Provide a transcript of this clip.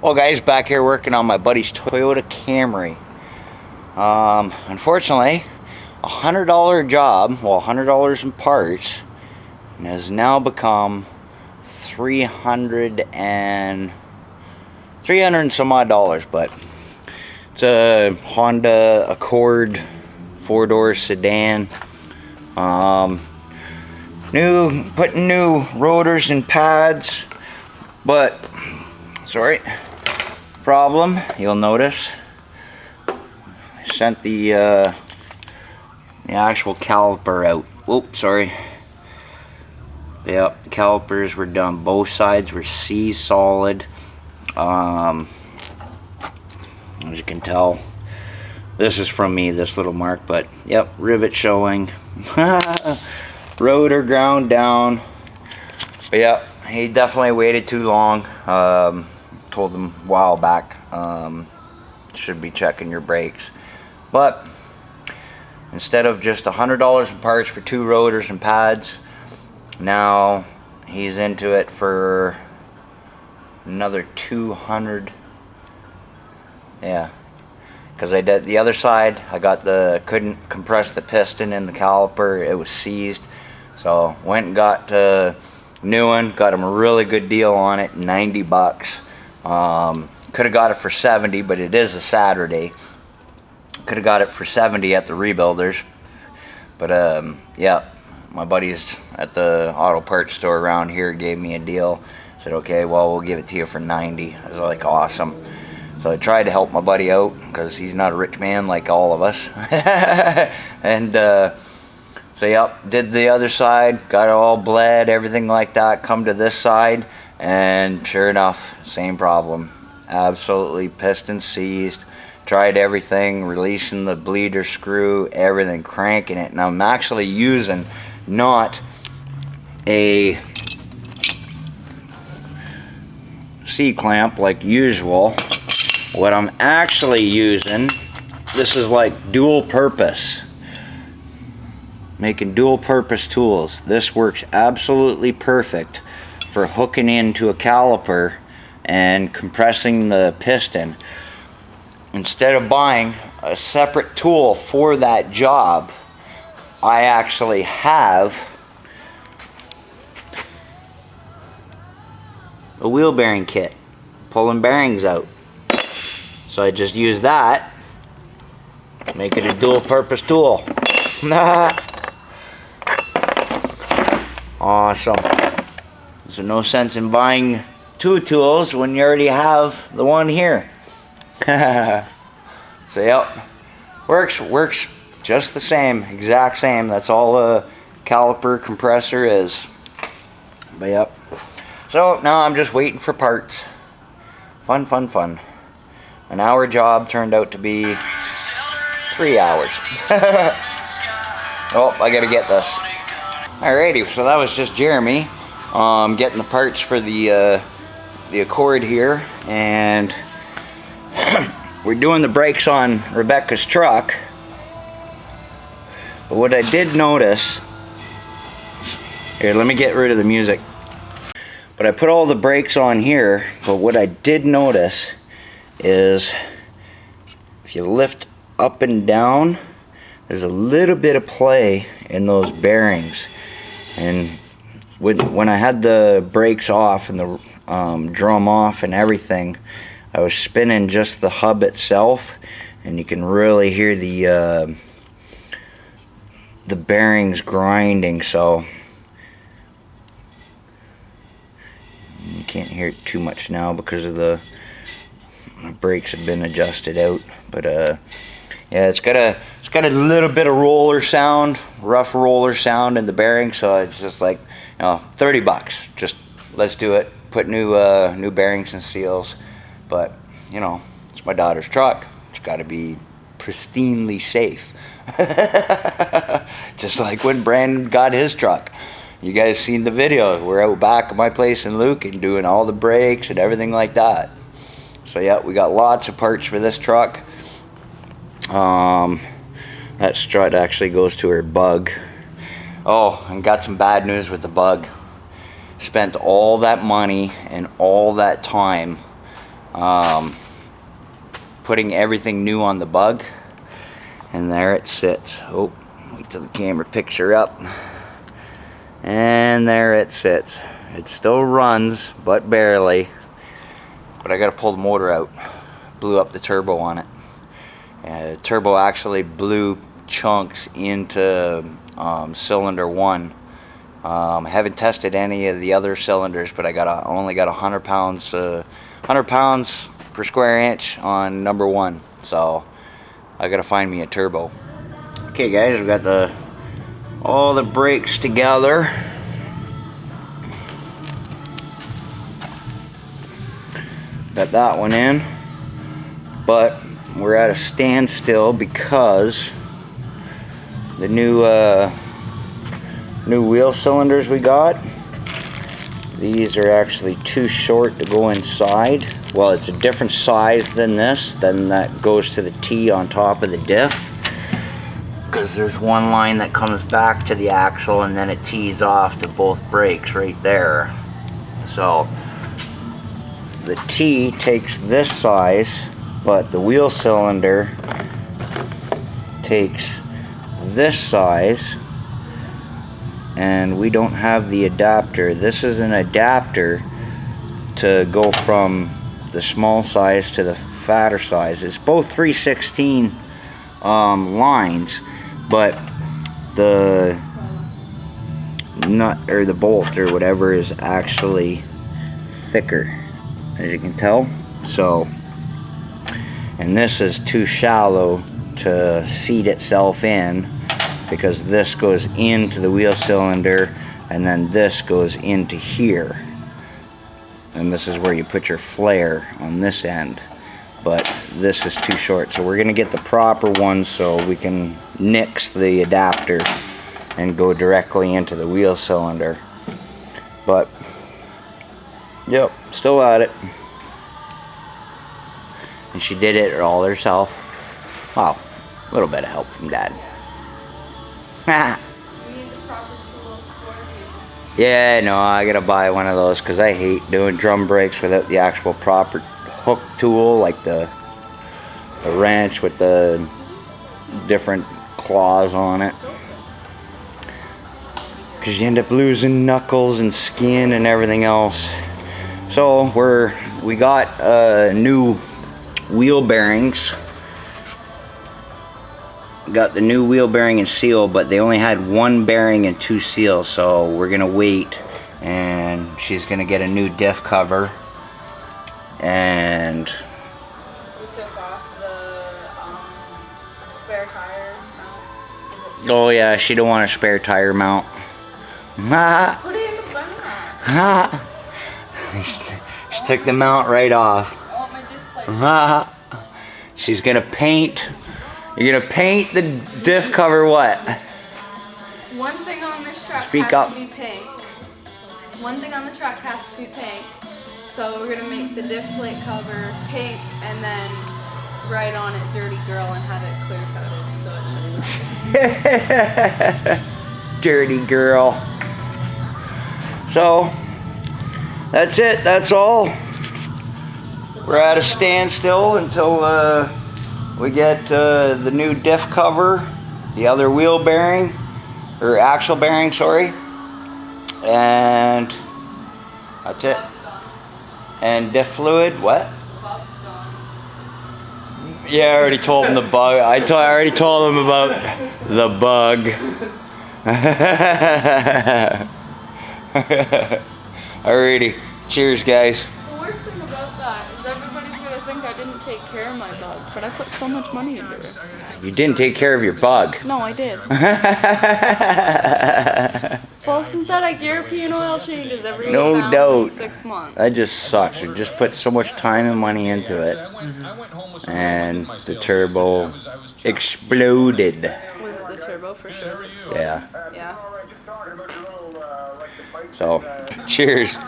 Well guys, back here working on my buddy's Toyota Camry. Unfortunately, $100 job, well, $100 in parts, has now become 300 and some odd dollars. But it's a Honda Accord 4-door sedan. Putting new rotors and pads, but sorry, problem, you'll notice I sent the actual caliper out. Oops, sorry. Yep, the calipers were done. Both sides were solid. As you can tell, this is from me, this little mark, but yep, rivet showing. Rotor ground down. But yeah, he definitely waited too long. Told him a while back, should be checking your brakes. But instead of just $100 in parts for 2 rotors and pads, now he's into it for another 200. Yeah, because I did the other side. I got couldn't compress the piston in the caliper. It was seized. So went and got a new one. Got him a really good deal on it, 90 bucks. Could have got it for 70, but it is a Saturday. Could have got it for 70 at the Rebuilders. But yeah, my buddies at the auto parts store around here gave me a deal. Said, okay, well, we'll give it to you for 90. I was like, awesome. So I tried to help my buddy out because he's not a rich man like all of us. And so yep, did the other side, got it all bled, everything like that. Come to this side, and sure enough, same problem. Absolutely piston seized. Tried everything, releasing the bleeder screw, everything, cranking it. And I'm actually using not a C-clamp like usual. What I'm actually using, this is like dual purpose. Making dual purpose tools. This works absolutely perfect for hooking into a caliper and compressing the piston. Instead of buying a separate tool for that job, I actually have a wheel bearing kit, pulling bearings out. So I just use that, make it a dual purpose tool. Awesome. So no sense in buying 2 tools when you already have the one here. So yep, works just the same, exact same. That's all a caliper compressor is. But yep. So now I'm just waiting for parts. Fun. An hour job turned out to be 3 hours. Oh, I gotta get this. Alrighty, so that was just Jeremy getting the parts for the Accord here, and we're doing the brakes on Rebecca's truck. But what I did notice, here, let me get rid of the music. But I put all the brakes on here, but what I did notice is if you lift up and down, there's a little bit of play in those bearings. And when I had the brakes off and the drum off and everything, I was spinning just the hub itself, and you can really hear the bearings grinding. So you can't hear it too much now because of the brakes have been adjusted out. But yeah, it's got a little bit of roller sound, rough roller sound in the bearing. So it's just like, 30 bucks. Just let's do it. Put new bearings and seals. But it's my daughter's truck. It's got to be pristinely safe. Just like when Brandon got his truck. You guys seen the video. We're out back at my place in Luke and doing all the brakes and everything like that. So yeah, we got lots of parts for this truck. That strut actually goes to her bug. Oh, and got some bad news with the bug. Spent all that money and all that time putting everything new on the bug, and there it sits. Oh, wait till the camera picks her up. And there it sits. It still runs, but barely. But I gotta pull the motor out. Blew up the turbo on it. The turbo actually blew chunks into cylinder 1. Haven't tested any of the other cylinders, but I only got 100 pounds per square inch on number 1. So I gotta find me a turbo. Okay, guys, we got all the brakes together. Got that one in, but we're at a standstill because the new wheel cylinders we got, these are actually too short to go inside. Well, it's a different size than this, then that goes to the T on top of the diff, because there's one line that comes back to the axle and then it tees off to both brakes right there. So the T takes this size, but the wheel cylinder takes this size, and we don't have the adapter. This is an adapter to go from the small size to the fatter size. It's both 3/16 lines, but the nut or the bolt or whatever is actually thicker, as you can tell. So, and this is too shallow to seat itself in, because this goes into the wheel cylinder and then this goes into here, and this is where you put your flare on this end, but this is too short. So we're gonna get the proper one so we can nix the adapter and go directly into the wheel cylinder. But yep, still at it. And she did it all herself. Wow, a little bit of help from Dad. You need the proper tools for these. Yeah, no, I gotta buy one of those because I hate doing drum brakes without the actual proper hook tool, like the wrench with the different claws on it. Because you end up losing knuckles and skin and everything else. So we got new wheel bearings. Got the new wheel bearing and seal, but they only had one bearing and 2 seals, so we're gonna wait, and she's gonna get a new diff cover. And We took off the spare tire mount. oh yeah, she don't want a spare tire mount. Put it in the back. She took the mount right off. I want my diff plate. She's gonna paint. You're gonna paint the diff cover what? One thing on this truck Speak has up. to be pink. One thing on the truck has to be pink. So we're gonna make the diff plate cover pink and then write on it "Dirty Girl" and have it clear coated so it shows up. Dirty girl. So that's it. That's all. We're at a standstill until we get the new diff cover, the other wheel bearing, or axle bearing, sorry, and that's it. And diff fluid, what? Yeah, I already told him the bug. I already told him about the bug. Alrighty, cheers, guys. The worst thing about that is everybody's gonna think I didn't take care of my bug, but I put so much money into it. You didn't take care of your bug. No, I did. Full synthetic European oil changes every No 8,000 doubt. 6 months. That just sucks. You just put so much time and money into it, and the turbo exploded. Was it the turbo for sure? Yeah. Yeah. So, cheers.